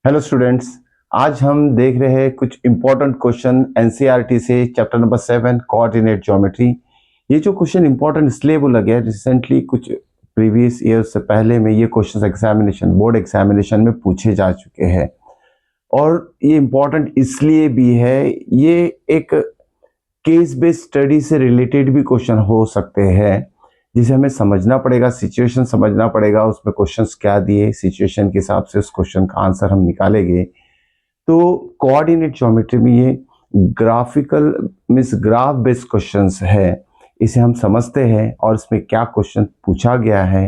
Hello students, आज हम देख रहे हैं कुछ इंपॉर्टेंट क्वेश्चन एनसीईआरटी से चैप्टर नंबर 7 कोऑर्डिनेट ज्योमेट्री। ये जो क्वेश्चन इंपॉर्टेंट इसलिए बोला गया, रिसेंटली कुछ प्रीवियस ईयर से पहले में ये क्वेश्चन एग्जामिनेशन बोर्ड एग्जामिनेशन में पूछे जा चुके हैं और ये इंपॉर्टेंट इसलिए भी है, ये एक केस बेस्ड स्टडी से रिलेटेड भी क्वेश्चन हो सकते हैं जिसे हमें समझना पड़ेगा, सिचुएशन समझना पड़ेगा, उसमें क्वेश्चंस क्या दिए, सिचुएशन के हिसाब से उस क्वेश्चन का आंसर हम निकालेंगे। तो कोऑर्डिनेट ज्योमेट्री में ये graphical means graph based questions है, इसे हम समझते हैं और इसमें क्या क्वेश्चन पूछा गया है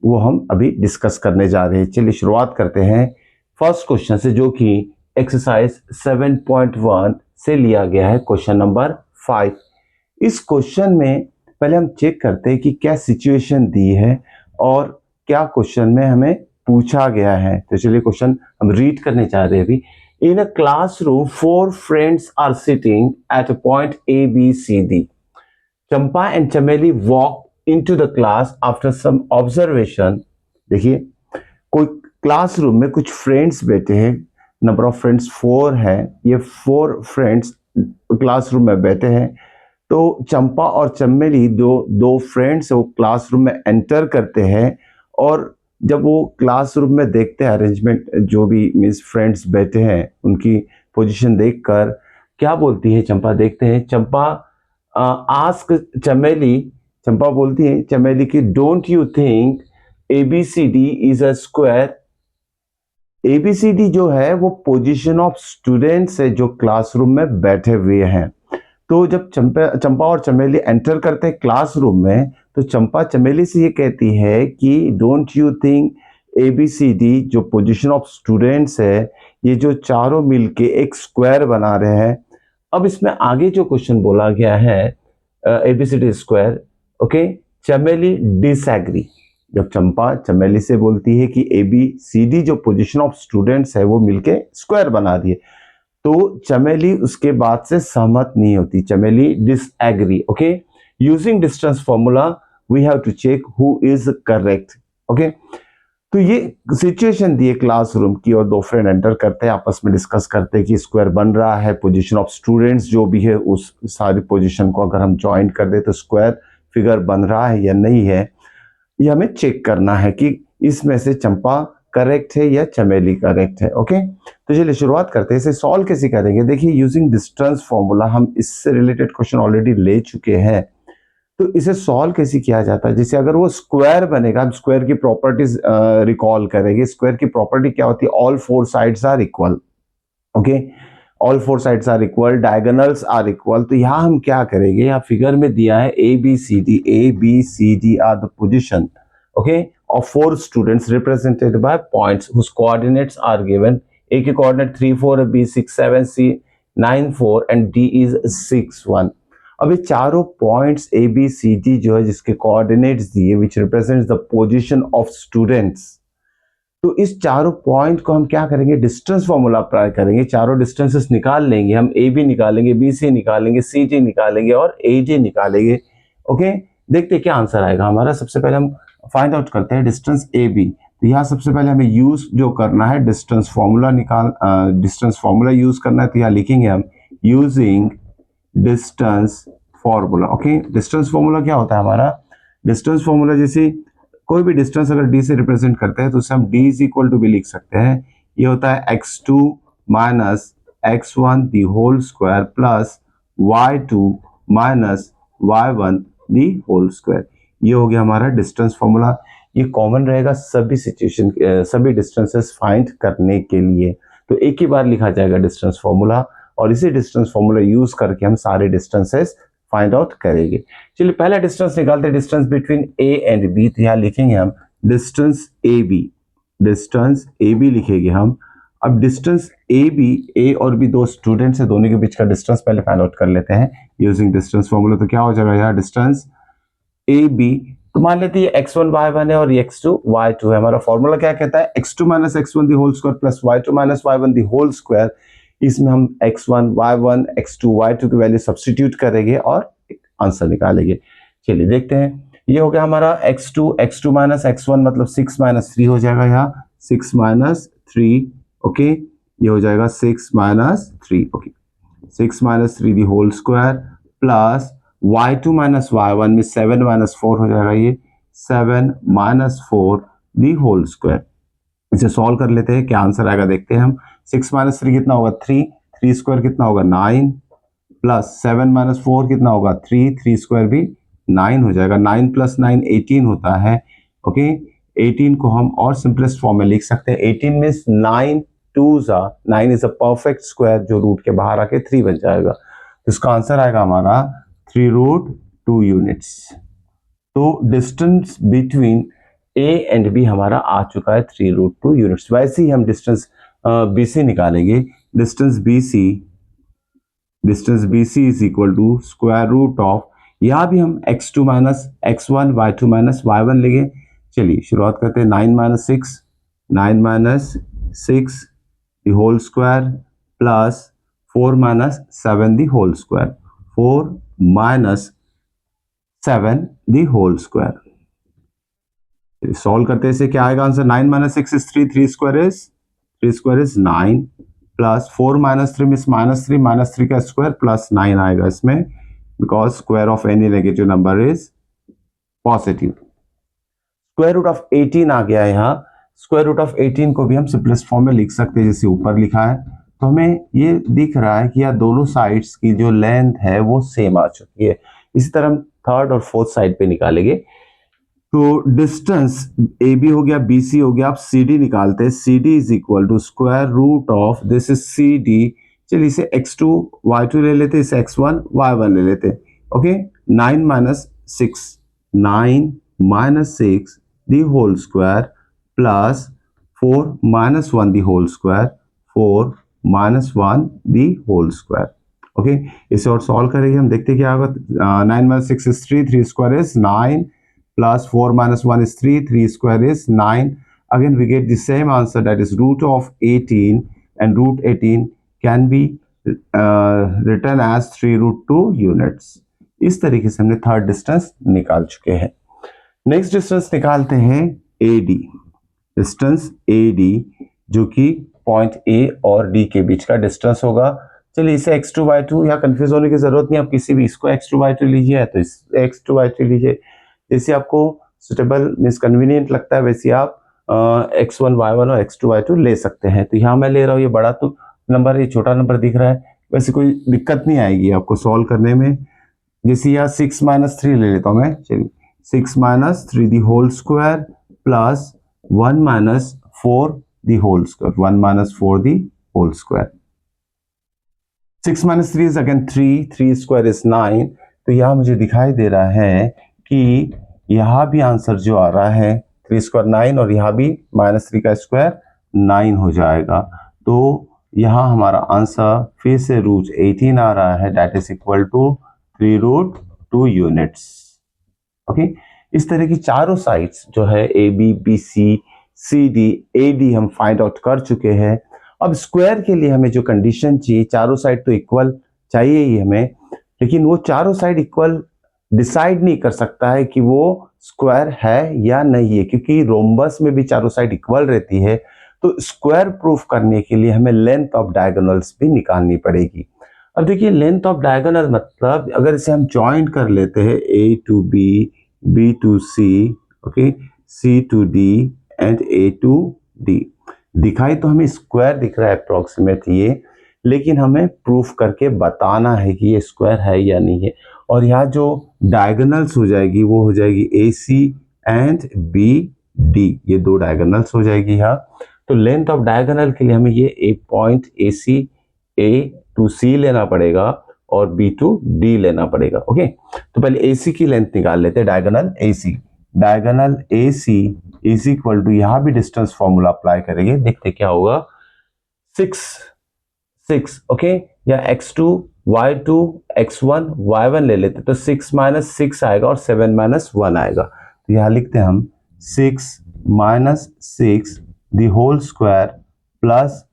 वो हम अभी डिस्कस करने जा रहे हैं। चलिए शुरुआत करते हैं फर्स्ट क्वेश्चन से, जो कि एक्सरसाइज 7.1 से लिया गया है, क्वेश्चन नंबर 5। इस क्वेश्चन में पहले हम चेक करते हैं कि क्या सिचुएशन दी है और क्या क्वेश्चन में हमें पूछा गया है। तो चलिए क्वेश्चन हम रीड करने जा रहे हैं अभी। In a classroom 4 friends are sitting at a point A B C D. Champa and Chameli walk into the class after some observation. देखिए, कोई क्लासरूम में कुछ फ्रेंड्स बैठे हैं, नंबर ऑफ फ्रेंड्स 4 है, ये 4 फ्रेंड्स क्लासरूम में बैठे हैं। तो चंपा और चमेली दो फ्रेंड्स वो क्लासरूम में एंटर करते हैं और जब वो क्लासरूम में देखते हैं अरेंजमेंट, जो भी मीन्स फ्रेंड्स बैठे हैं उनकी पोजीशन देखकर क्या बोलती है चंपा, देखते हैं। चंपा आस्क चमेली, चंपा बोलती है चमेली की, don't you think ABCD is a square. ABCD जो है वो पोजीशन ऑफ स्टूडेंट्स है जो क्लासरूम में बैठे हुए हैं। तो जब चंपा और चमेली एंटर करते हैं क्लासरूम में, तो चंपा चमेली से ये कहती है कि डोंट यू थिंक ABCD जो पोजीशन ऑफ स्टूडेंट्स है, ये जो चारों मिलके एक स्क्वायर बना रहे हैं। अब इसमें आगे जो क्वेश्चन बोला गया है ABCD स्क्वायर, ओके। चमेली डिसएग्री। जब चंपा चमेली से बोलती है कि ABCD जो पोजीशन ऑफ स्टूडेंट्स है वो मिलके स्क्वायर बना दिए, तो चमेली उसके बाद से सहमत नहीं होती, Chameli disagree. Okay, using distance formula we have to check who is correct. Okay, तो ये सिचुएशन दी है क्लासरूम की और दो फ्रेंड एंटर करते हैं, आपस में डिस्कस करते हैं कि स्क्वायर बन रहा है। पोजीशन ऑफ स्टूडेंट्स जो भी है उस सारी पोजीशन को अगर हम ज्वाइन कर दे तो स्क्वायर फिगर बन रहा है या नहीं है, ये हमें चेक करना है कि इसमें से चंपा करेक्ट है या चमेली करेक्ट है। ओके, तो चलिए शुरुआत करते हैं। इसे सॉल्व कैसे करेंगे? देखिए, यूजिंग डिस्टेंस फॉर्मूला, हम इससे रिलेटेड क्वेश्चन ऑलरेडी ले चुके हैं। तो इसे सॉल्व कैसे किया जाता है? जैसे अगर वो स्क्वायर बनेगा, हम स्क्वायर की प्रॉपर्टीज रिकॉल करेंगे। स्क्वायर की प्रॉपर्टी क्या होती है? All 4 sides are equal. Okay, all 4 sides are equal, diagonals are equal. तो यहाँ हम क्या करेंगे, यहाँ फिगर में दिया है ABCD are the position, okay, of 4 students represented by points whose coordinates are given. A के coordinate 3 4 है, B 6 7, C 9 4 and D is 6 1। अब ये चारों पॉइंट्स ABCD जो है जिसके कोऑर्डिनेट्स दिए विच represents the position of students, तो इस चारों पॉइंट को हम क्या करेंगे, डिस्टेंस फॉर्मूला अप्लाई करेंगे। चारों डिस्टेंसेस निकाल लेंगे हम, AB निकालेंगे, BC निकालेंगे, CG निकालेंगे और AJ निकालेंगे। ओके, देखते हैं क्या आंसर आएगा हमारा। सबसे पहले हम फाइंड आउट करते हैं डिस्टेंस AB। तो यहाँ सबसे पहले हमें यूज जो करना है distance formula distance formula use करना है। तो यहाँ लिखेंगे हम using distance formula. Okay, distance formula क्या होता है हमारा? डिस्टेंस फॉर्मूला जैसे कोई भी डिस्टेंस अगर D से रिप्रेजेंट करते हैं तो उसे हम D इज इक्वल टू भी लिख सकते हैं। ये होता है x2 minus x1 the whole square plus y2 minus y1 the whole square. ये हो गया हमारा डिस्टेंस फॉर्मूला। ये कॉमन रहेगा सभी सिचुएशन, सभी डिस्टेंसेस फाइंड करने के लिए। तो एक ही बार लिखा जाएगा डिस्टेंस फॉर्मूला और इसी डिस्टेंस फॉर्मूला यूज करके हम सारे डिस्टेंसेस फाइंड आउट करेंगे। चलिए पहला डिस्टेंस निकालते हैं, distance between A and B। तो यहाँ लिखेंगे हम डिस्टेंस AB, डिस्टेंस AB लिखेंगे हम। अब डिस्टेंस AB, A और B दो स्टूडेंट्स है, दोनों के बीच का डिस्टेंस पहले फाइंड आउट कर लेते हैं यूजिंग डिस्टेंस फॉर्मूला। तो क्या हो जाएगा यहाँ डिस्टेंस AB, तो मान लेते हैं x1 y1 है और x2 y2 है। हमारा फॉर्मूला क्या कहता है? x2 minus x1 the whole square plus y2 minus y1 the whole square. इसमें हम x1 y1 x2 y2 की वैल्यू सब्स्टिट्यूट करेंगे और आंसर निकालेंगे। चलिए देखते हैं। ये हो गया हमारा x2 माइनस x1 मतलब 6 माइनस 3 हो जाएगा यहाँ 6 माइनस 3। ओके, ये हो जाएगा 6 minus 3, okay 6 minus 3 the whole square plus y2 minus y1 में 7 माइनस 4 हो जाएगा, ये 7 माइनस 4 दी होल स्क्वायर। इसे सॉल्व कर लेते हैं, क्या आंसर आएगा देखते हैं हम। 6 माइनस 3 कितना होगा 3, 3 स्क्वायर कितना होगा 9 प्लस 7 माइनस 4 कितना होगा 3, 3 स्क्वायर भी 9 हो जाएगा। 9 प्लस 9 18 होता है, ओके 18 को हम और सिंपलेस्ट फॉर्म में लिख सकते हैं। 18 means 9 2s are 9 is a perfect square जो रूट के बाहर आके 3 बन जाएगा। तो इसका आंसर आएगा हमारा 3 रूट 2 यूनिट्स। तो distance between A and B हमारा आ चुका है 3 रूट 2 यूनिट्स। वैसे ही हम डिस्टेंस बीसी निकालेंगे। Distance BC is equal to square root of, यहां भी हम x2 minus x1 y2 minus y1 लेंगे। चलिए शुरुआत करते हैं। 9 minus 6, 9 minus 6 the whole square plus 4 minus 7 the whole square, 4 minus 7 the whole square. Solve करते हैं, क्या आएगा answer. 9 minus 6 is 3, 3 square is 9 plus 4 minus 3 means minus 3 का स्क्वायर प्लस 9 आएगा इसमें, because square of any negative number is positive. Square root of 18 आ गया है यहाँ। स्क्वायर रूट ऑफ 18 को भी हम सिंपलेस्ट फॉर्म में लिख सकते हैं जैसे ऊपर लिखा है। तो हमें ये दिख रहा है कि यह दोनों साइड्स की जो लेंथ है वो सेम आ चुकी है। इसी तरह हम थर्ड और फोर्थ साइड पे निकालेंगे। तो डिस्टेंस ए बी हो गया, बी सी हो गया, आप सी डी निकालते हैं। C D is equal to square root of, this is C D. चलिए इसे x2 y2 ले लेते, इसे x1 y1 ले लेते। Okay 9 minus 6, 9 minus 6 the whole square plus 4 minus 1 the whole square, 4 minus 1 the whole square. Okay इसे और solve करेंगे, हम देखते क्या होगा। 9 minus 6 is 3, 3 square is 9 plus 4 minus 1 is 3, 3 square is 9. Again we get the same answer, that is root of 18, and root 18 can be written as 3 root 2 units. इस तरीके से हमने थर्ड डिस्टेंस निकाल चुके हैं। नेक्स्ट डिस्टेंस निकालते हैं AD। Distance AD जो कि पॉइंट A और D के बीच का डिस्टेंस होगा। चलिए इसे x2 y2, यहाँ कंफ्यूज होने की जरूरत नहीं, आप किसी भी इसको x2 y2 लीजिए तो इस x2 y2 लीजिए, जैसे आपको सुटेबल मीन्स कन्वीनियंट लगता है वैसे आप x1 y1 और x2 y2 ले सकते हैं। तो यहाँ मैं ले रहा हूँ ये बड़ा तो नंबर, ये छोटा नंबर दिख रहा है, वैसे कोई दिक्कत नहीं आएगी आपको सॉल्व करने में। जैसे यहाँ 6 माइनस 3 ले लेता हूँ मैं। चलिए 6 minus 3 the whole square plus 1 minus 4 the whole square, 1 minus 4 the whole square. 6 minus 3 is again 3, 3 square is 9। तो यहाँ मुझे दिखाई दे रहा है कि यहाँ भी आंसर जो आ रहा है 3 स्क्वायर 9, और यहाँ भी माइनस 3 का स्क्वायर 9 हो जाएगा। तो यहाँ हमारा आंसर फिर से रूट 18 आ रहा है, that is equal to 3 root 2 units. Okay इस तरह की चारों साइड्स जो है A B B C C D A D हम फाइंड आउट कर चुके हैं। अब स्क्वायर के लिए हमें जो कंडीशन चाहिए, चारों साइड तो इक्वल चाहिए ही हमें, लेकिन वो चारों साइड इक्वल डिसाइड नहीं कर सकता है कि वो स्क्वायर है या नहीं है, क्योंकि रोम्बस में भी चारों साइड इक्वल रहती है। तो स्क्वायर प्रूफ करने के लिए हमें लेंथ ऑफ डायगोनल्स भी निकालनी पड़ेगी। अब देखिए लेंथ ऑफ डायगोनल मतलब अगर इसे हम ज्वाइंट कर लेते हैं A to B, B to C, okay C to D and A to D, दिखाई तो हमें स्क्वायर दिख रहा है अप्रोक्सीमेट ये, लेकिन हमें प्रूफ करके बताना है कि ये स्क्वायर है या नहीं है। और यहाँ जो डायगोनल्स हो जाएगी वो हो जाएगी AC एंड BD, ये दो डायगोनल्स हो जाएगी यहाँ। तो लेंथ ऑफ डायगोनल के लिए हमें ये एक point AC A to C लेना पड़ेगा और B to D लेना पड़ेगा। ओके तो पहले AC की लेंथ निकाल लेते हैं, diagonal AC। Diagonal AC is equal to, यहाँ भी डिस्टेंस फॉर्मूला अप्लाई करेंगे, देखते क्या होगा। 6 ओके या x2 y2 x1 y1 ले लेते तो 6 माइनस 6 आएगा और 7 माइनस 1 आएगा। तो यहाँ लिखते हैं हम 6 minus 6 the whole square plus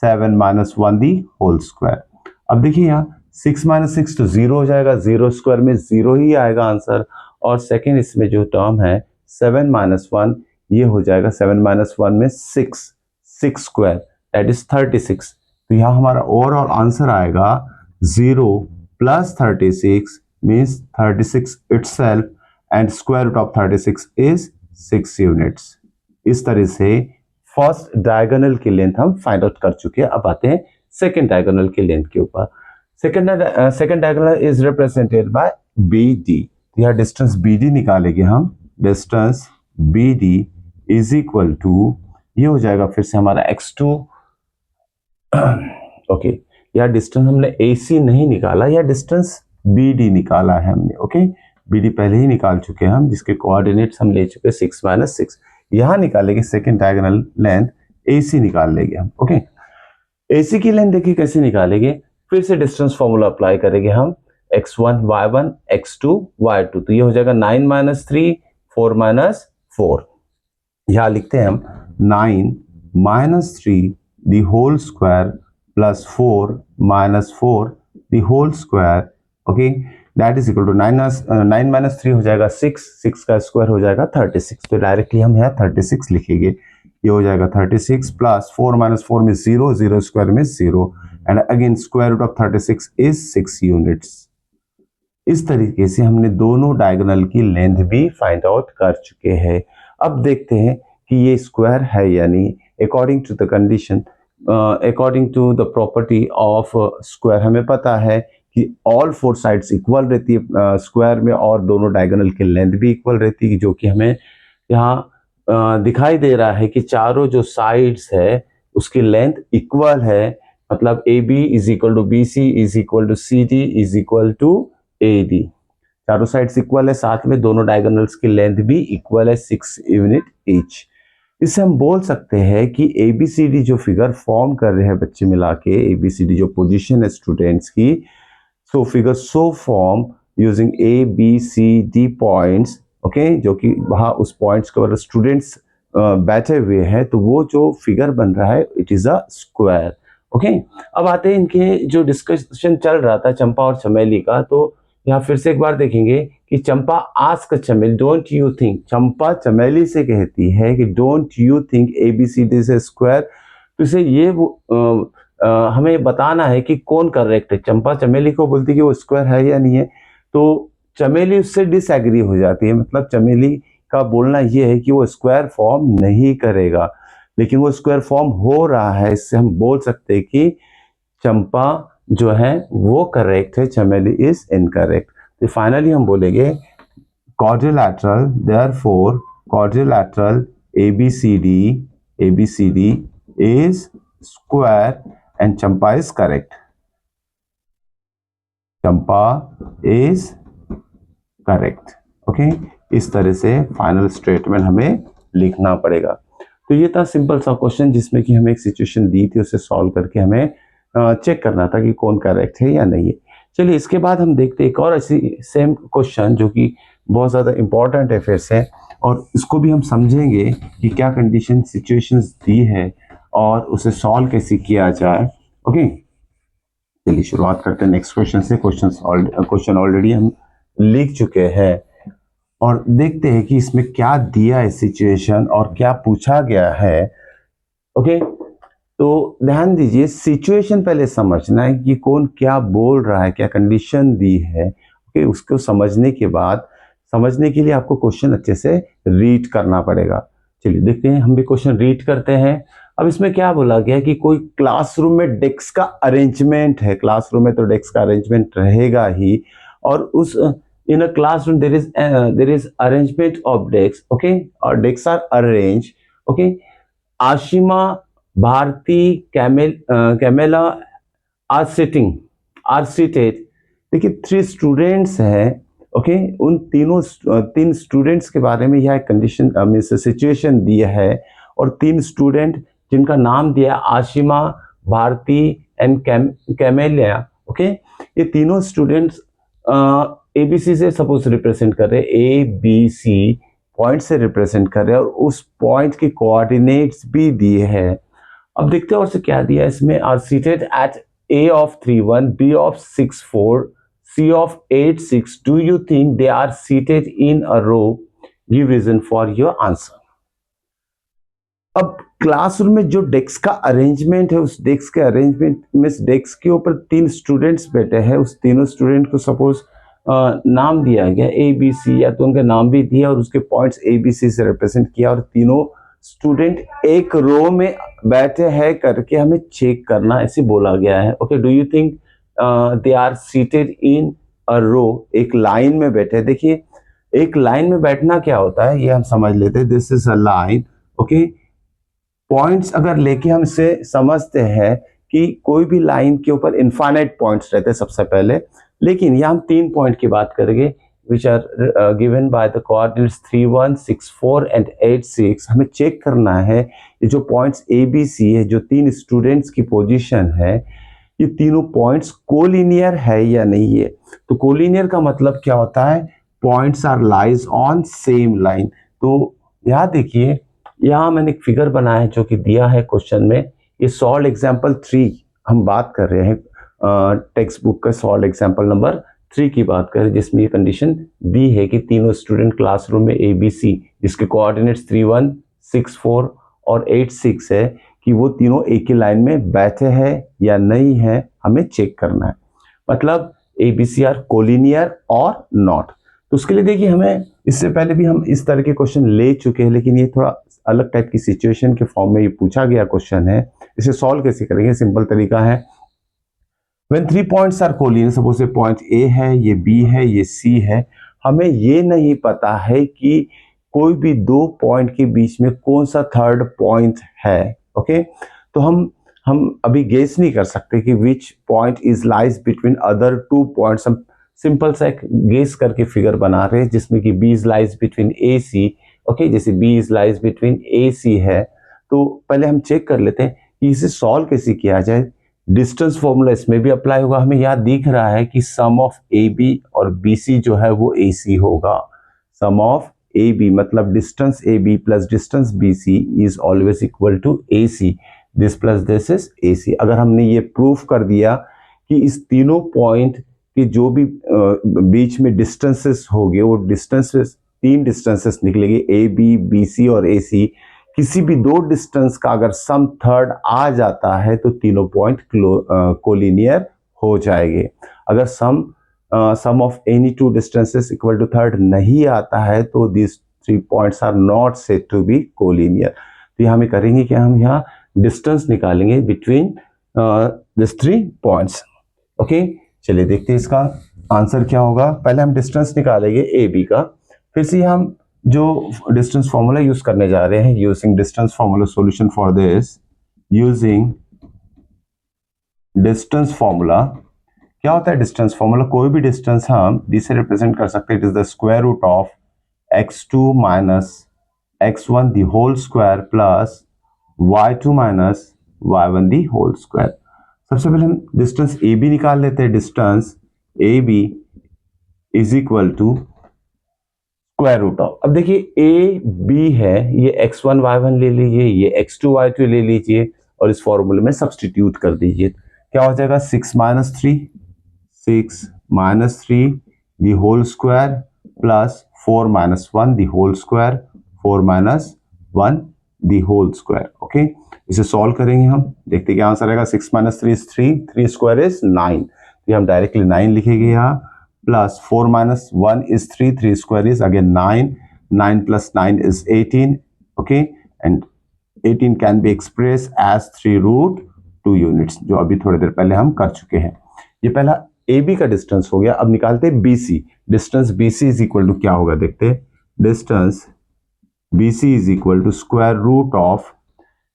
7 minus 1 the whole square. अब देखिए यहाँ 6 माइनस 6 तो 0 हो जाएगा, 0 स्क्वायर में 0 ही आएगा आंसर। और सेकेंड इसमें जो टर्म है 7 माइनस 1, ये हो जाएगा 7 माइनस 1 में 6 स्क्वायर, दैट इज 36। तो यहाँ हमारा ओवरऑल आंसर आएगा 0 + 36 means 36 itself and square root of 36 is 6 units. इस तरह से फर्स्ट डायगोनल की लेंथ हम फाइंड आउट कर चुके हैं। अब आते हैं सेकेंड डायगोनल की लेंथ के ऊपर। Second diagonal is represented by BD। यह डिस्टेंस BD निकालेंगे हम। Distance BD is equal to, ये हो जाएगा फिर से हमारा x2। ओके, यह डिस्टेंस हमने AC नहीं निकाला, यह डिस्टेंस BD निकाला है हमने। ओके, BD पहले ही निकाल चुके हैं हम, जिसके कोऑर्डिनेट्स हम ले चुके 6 - 6। यहां निकालेंगे सेकेंड डायगोनल लेंथ, AC निकाल लेंगे हम। ओके, AC की लेंथ देखिए कैसे निकालेंगे, फिर से डिस्टेंस फॉर्मूला अप्लाई करेंगे हम, x1 y1 x2 y2। तो ये हो जाएगा 9 - 3 4 - 4। यहां लिखते हैं हम 9 - 3 the whole square plus 4 - 4 the whole square। Okay, that is equal to 9 - 3 हो जाएगा 6, 6 का स्क्वायर हो जाएगा 36। तो डायरेक्टली हम यहाँ 36 लिखेंगे। ये हो जाएगा 36 प्लस 4 - 4 में 0, 0 स्क्वायर में 0 and again square root of 36 is 6 units. इस तरीके से हमने दोनों डायगोनल की लेंथ भी फाइंड आउट कर चुके हैं। अब देखते हैं कि ये स्क्वायर है या नहीं। According to the condition, according to the property of square, हमें पता है कि ऑल 4 साइड्स इक्वल रहती है स्क्वायर में, और दोनों डायगोनल की लेंथ भी इक्वल रहती है, जो कि हमें यहाँ दिखाई दे रहा है कि चारों जो साइड्स है उसकी लेंथ इक्वल है। मतलब AB is equal to BC is equal to CD is equal to AD। चारों साइड्स इक्वल है, साथ में दोनों डायगोनल्स की लेंथ भी इक्वल है 6 यूनिट ईच। इससे हम बोल सकते हैं कि ABCD जो फिगर फॉर्म कर रहे हैं बच्चे मिला के, ABCD जो पोजीशन है स्टूडेंट्स की, so figure so form using ABCD points. Okay, जो कि वहां उस पॉइंट्स के ऊपर स्टूडेंट्स बैठे हुए हैं, तो वो जो फिगर बन रहा है it is a square. Okay, अब आते हैं इनके जो डिस्कशन चल रहा था चंपा और चमेली का। तो यहाँ फिर से एक बार देखेंगे कि चंपा आस्क चमेली डोंट यू थिंक, चंपा चमेली से कहती है कि don't you think ABCD is a square. तो इसे ये हमें बताना है कि कौन करेक्ट है। चंपा चमेली को बोलती है कि वो स्क्वायर है या नहीं है, तो चमेली उससे डिसएग्री हो जाती है। मतलब चमेली का बोलना ये है कि वो स्क्वायर फॉर्म नहीं करेगा, लेकिन वो स्क्वायर फॉर्म हो रहा है। इससे हम बोल सकते हैं कि चंपा जो है वो करेक्ट है, चमेली इज इनकरेक्ट। तो फाइनली हम बोलेंगे quadrilateral, therefore quadrilateral ABCD is square and Champa is correct. Champa is correct. Okay, इस तरह से फाइनल स्टेटमेंट हमें लिखना पड़ेगा। तो ये था सिंपल सा क्वेश्चन, जिसमें कि हमें एक सिचुएशन दी थी, उसे सॉल्व करके हमें चेक करना था कि कौन करेक्ट है या नहीं है। चलिए, इसके बाद हम देखते हैं एक और ऐसी सेम क्वेश्चन जो कि बहुत ज़्यादा इंपॉर्टेंट है फिर से, और इसको भी हम समझेंगे कि क्या कंडीशन सिचुएशंस दी है और उसे सॉल्व कैसे किया जाए। ओके, चलिए शुरुआत करते हैं नेक्स्ट क्वेश्चन से। क्वेश्चन ऑलरेडी हम लिख चुके हैं और देखते हैं कि इसमें क्या दिया है सिचुएशन और क्या पूछा गया है। ओके, तो ध्यान दीजिए, सिचुएशन पहले समझना है कि कौन क्या बोल रहा है, क्या कंडीशन दी है। ओके, उसको समझने के बाद, समझने के लिए आपको क्वेश्चन अच्छे से रीड करना पड़ेगा। चलिए देखते हैं, हम भी क्वेश्चन रीड करते हैं। अब इसमें क्या बोला गया कि कोई क्लासरूम में डेस्क का अरेंजमेंट है। क्लासरूम में तो डेस्क का अरेंजमेंट रहेगा ही, और उस in a classroom there is arrangement of desk. Okay, और desk are arrange. Okay, Ashima, Bharti, Camellia are seated. देखिए 3 स्टूडेंट्स हैं। ओके, उन तीन स्टूडेंट्स के बारे में यह कंडीशन मीन सिचुएशन दिया है, और 3 स्टूडेंट जिनका नाम दिया Ashima, Bharti and Camellia. Okay, ये तीनों स्टूडेंट्स ABC से सपोज रिप्रेजेंट कर रहे हैं, ABC पॉइंट से रिप्रेजेंट कर रहे हैं, और उस पॉइंट के कोऑर्डिनेट्स भी दिए हैं। अब देखते हैं और से क्या दिया है इसमें। Are seated at A of 3 1, B of 6 4, C of 8 6. Do you think they are seated in a row? Give reason for your answer. अब क्लासरूम में जो डेस्क का अरेंजमेंट है, उस डेस्क के अरेंजमेंट में डेस्क के ऊपर 3 स्टूडेंट्स बैठे हैं। उस तीनों स्टूडेंट को सपोज नाम दिया गया ए बी सी, या तो उनका नाम भी दिया और उसके पॉइंट्स ए बी सी से रिप्रेजेंट किया, और तीनों स्टूडेंट एक रो में बैठे हैं करके हमें चेक करना ऐसे बोला गया है। Okay, do you think they are seated in a row? एक लाइन में बैठे। देखिए, एक लाइन में बैठना क्या होता है ये हम समझ लेते हैं। This is a line. Okay, points अगर लेके हम इसे समझते हैं कि कोई भी लाइन के ऊपर इनफाइनाइट पॉइंट्स रहते हैं सबसे पहले, लेकिन यहाँ हम 3 पॉइंट की बात करेंगे which are given by the coordinates 3, 1, 6, 4 and 8, 6। हमें चेक करना है ये जो पॉइंट्स ए बी सी है, जो 3 स्टूडेंट्स की पोजीशन है, ये तीनों पॉइंट्स कोलिनियर है या नहीं है। तो कोलिनियर का मतलब क्या होता है? Points are lies on same line. तो यहाँ देखिए, यहाँ मैंने एक फिगर बनाया है जो कि दिया है क्वेश्चन में। ये सॉल्व एग्जाम्पल 3 हम बात कर रहे हैं, टेक्स्ट बुक का सॉल्व एग्जाम्पल नंबर 3 की बात करें, जिसमें ये कंडीशन दी है कि तीनों स्टूडेंट क्लासरूम में ए बी सी, जिसके कोऑर्डिनेट्स 3, 1, 6, 4 और 8, 6 है, कि वो तीनों एक ही लाइन में बैठे हैं या नहीं है, हमें चेक करना है। मतलब A B C are collinear और नॉट। तो उसके लिए देखिए, हमें इससे पहले भी हम इस तरह के क्वेश्चन ले चुके हैं, लेकिन ये थोड़ा अलग टाइप की सिचुएशन के फॉर्म में ये पूछा गया क्वेश्चन है। इसे सॉल्व कैसे करेंगे? सिंपल तरीका है, when 3 points are collinear, suppose ये पॉइंट ए है, ये बी है, ये सी है, हमें ये नहीं पता है कि कोई भी 2 पॉइंट के बीच में कौन सा थर्ड पॉइंट है। ओके, तो हम अभी गेस नहीं कर सकते कि which point is lies between other 2 points. हम सिंपल सा एक गेस करके फिगर बना रहे हैं जिसमें कि B is lies between A C. Okay, जैसे B is lies between A C है, तो पहले हम चेक कर लेते हैं कि इसे सॉल्व कैसे किया जाए। डिस्टेंस फॉर्मूला इसमें भी अप्लाई होगा। हमें यहाँ दिख रहा है कि सम ऑफ ए बी और बी सी जो है वो ए सी होगा। सम ऑफ ए बी मतलब distance A B plus distance B C is always equal to A C. This plus this is A C. अगर हमने ये proof कर दिया कि इस तीनों पॉइंट के जो भी बीच में डिस्टेंसेस होंगे, वो डिस्टेंसेस 3 डिस्टेंसेस निकलेंगे, ए बी, बी सी और ए सी। किसी भी 2 डिस्टेंस का अगर सम थर्ड आ जाता है तो तीनों पॉइंट कोलिनियर हो जाएंगे। अगर sum of any 2 distances equal to third नहीं आता है तो this 3 points are not said to be collinear. तो यहाँ हमें करेंगे कि हम यहाँ डिस्टेंस निकालेंगे बिटवीन दिस 3 पॉइंट्स। ओके, चलिए देखते हैं इसका आंसर क्या होगा। पहले हम डिस्टेंस निकालेंगे ए बी का, फिर से हम जो डिस्टेंस फॉर्मूला यूज करने जा रहे हैं, using distance formula, solution for this using distance formula. क्या होता है डिस्टेंस फॉर्मूला? कोई भी डिस्टेंस हम डी से रिप्रेजेंट कर सकते हैं। It is the square root of x2 minus x1 the whole square plus y2 minus y1 the whole square. सबसे पहले हम डिस्टेंस ए बी निकाल लेते हैं। Distance A B is equal to square root of, अब देखिए A B है, ये x1 y1 ले लीजिए, ये x2 y2 ले लीजिए और इस फॉर्मूले में सब्सटीट्यूट कर दीजिए। क्या हो जाएगा? 6 minus 3 the whole square plus 4 minus 1 the whole square, 4 minus 1 the whole square. Okay, इसे सॉल्व करेंगे हम, देखते क्या आंसर आएगा। 6 माइनस 3 इज 3 स्क्वायर इज 9, तो हम डायरेक्टली 9 लिखेंगे यहाँ, plus 4 minus 1 is 3 square is again 9 plus 9 is 18, okay, and 18 can be expressed as 3 root 2 units, जो अभी थोड़ी देर पहले हम कर चुके हैं। ये पहला ए बी का डिस्टेंस हो गया। अब निकालते हैं B C. Distance B C is equal to क्या होगा देखते हैं। Distance B C is equal to square root of,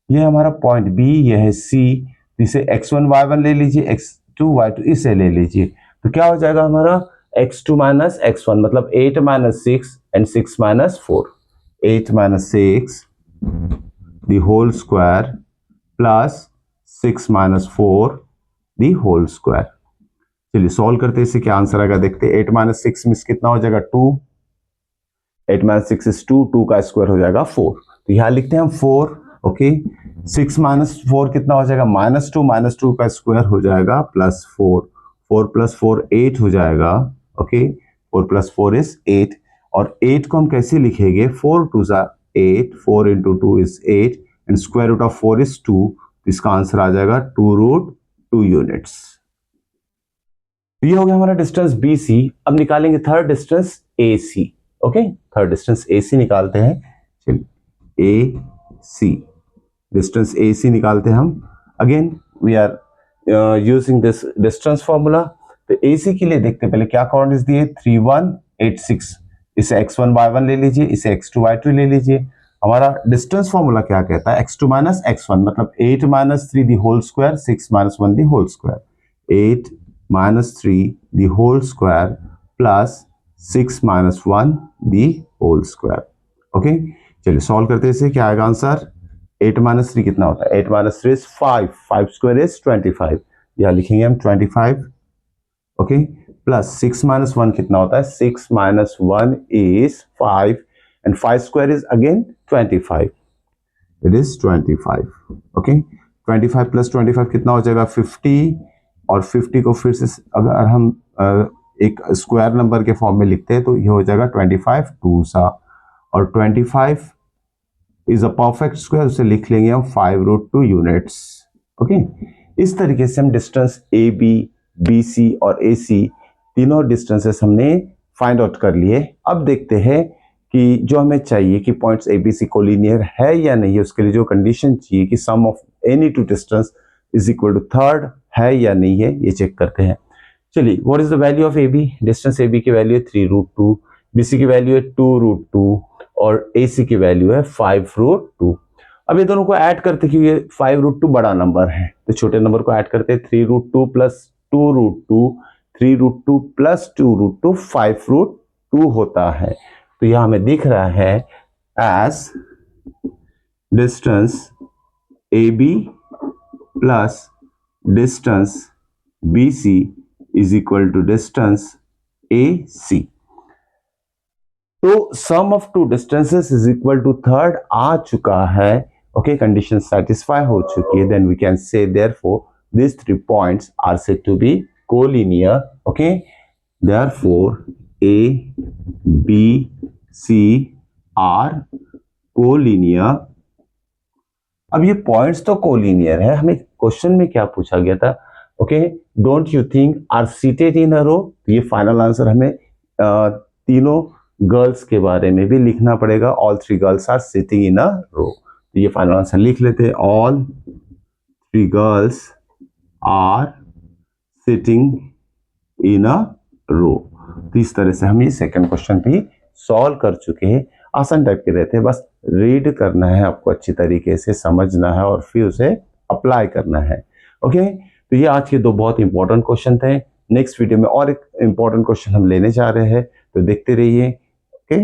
ये हमारा पॉइंट बी, ये है सी, इसे x1 y1 ले लीजिए, x2 y2 इसे ले लीजिए, तो क्या हो जाएगा हमारा x2 माइनस x1 मतलब 8 minus 6 and 6 minus 4, 8 minus 6 the whole square plus 6 minus 4 the whole square. चलिए सॉल्व करते हैं, इसे क्या आंसर आएगा देखते हैं। 8 माइनस 6 में कितना हो जाएगा 2, 8 माइनस 6 इज 2, 2 का स्क्वायर हो जाएगा 4, तो यहां लिखते हैं हम 4। ओके, 6 माइनस 4 कितना हो जाएगा माइनस 2 का स्क्वायर हो जाएगा प्लस 4, 4 प्लस 4 8 हो जाएगा। ओके, 4 प्लस 4 इज 8, और 8 को हम कैसे लिखेंगे? 4 2 जा 8, 4 into 2 is 8, and square root of 4 is 2, इसका आंसर आ जाएगा 2√2 यूनिट्स। ये हो गया हमारा डिस्टेंस BC। अब निकालेंगे third distance AC। Okay, third distance AC निकालते हैं। चलिए AC, डिस्टेंस AC निकालते हैं हम। Again we are using this distance formula. तो AC के लिए देखते हैं पहले क्या कोऑर्डिनेट्स दिए, 3 1 8 6। इसे x1 y1 ले लीजिए, इसे x2 y2 ले लीजिए। हमारा डिस्टेंस फॉर्मूला क्या कहता है, x2 माइनस x1 मतलब 8 minus 3 the whole square 6 minus 1 the whole square, 8 minus 3 the whole square plus 6 minus 1 the whole square. Okay, चलिए सॉल्व करते हैं इसे। क्या आएगा आंसर, 8 माइनस 3 कितना होता है, 8 माइनस 3 इज 5, 5 स्क्वायर इज 25, यहां लिखेंगे हम 25। ओके, प्लस 6 माइनस 1 कितना होता है, 6 minus 1 is 5 and 5 square is again 25, it is 25। Okay, 25 plus 25 कितना हो जाएगा 50, और 50 को फिर से अगर हम एक स्क्वायर नंबर के फॉर्म में लिखते हैं तो ये हो जाएगा 25 2 सा, और 25 इज अ परफेक्ट स्क्वायर, उसे लिख लेंगे हम 5√2 यूनिट्स। ओके, इस तरीके से हम डिस्टेंस AB, BC और AC तीनों डिस्टेंसेस हमने फाइंड आउट कर लिए। अब देखते हैं कि जो हमें चाहिए कि पॉइंट्स ABC कोलिनियर है या नहीं है, उसके लिए जो कंडीशन चाहिए कि sum of any two distance is equal to third है या नहीं है, ये चेक करते हैं। चलिए, what is the value of AB, distance AB की वैल्यू है 3√2, BC की वैल्यू है 2√2 और AC की वैल्यू है 5√2। अब ये दोनों को ऐड करते क्योंकि ये 5√2 बड़ा नंबर है तो छोटे नंबर को ऐड करते हैं, 3√2 प्लस 2√2, 3√2 प्लस 2√2 5√2 होता है। तो यह हमें दिख रहा है as distance AB plus distance BC is equal to distance AC। तो sum of two distances is equal to third आ चुका है। ओके, कंडीशन सेटिस्फाई हो चुकी है, then we can say therefore these 3 points are said to be collinear. Okay, therefore A, B, C are collinear. अब ये points तो collinear है, हमें क्वेश्चन में क्या पूछा गया था, okay, don't you think are seated in a row. ये फाइनल आंसर हमें तीनों गर्ल्स के बारे में भी लिखना पड़ेगा, all 3 girls are sitting in a row. तो ये फाइनल आंसर लिख लेते हैं, all 3 girls are sitting in a row. तो इस तरह से हम ये सेकंड क्वेश्चन भी सॉल्व कर चुके हैं। आसान टाइप के रहते हैं, बस रीड करना है आपको, अच्छी तरीके से समझना है और फिर उसे अप्लाई करना है। ओके, तो ये आज के 2 बहुत इंपॉर्टेंट क्वेश्चन थे। नेक्स्ट वीडियो में और एक इंपॉर्टेंट क्वेश्चन हम लेने जा रहे हैं, तो देखते रहिए। ओके।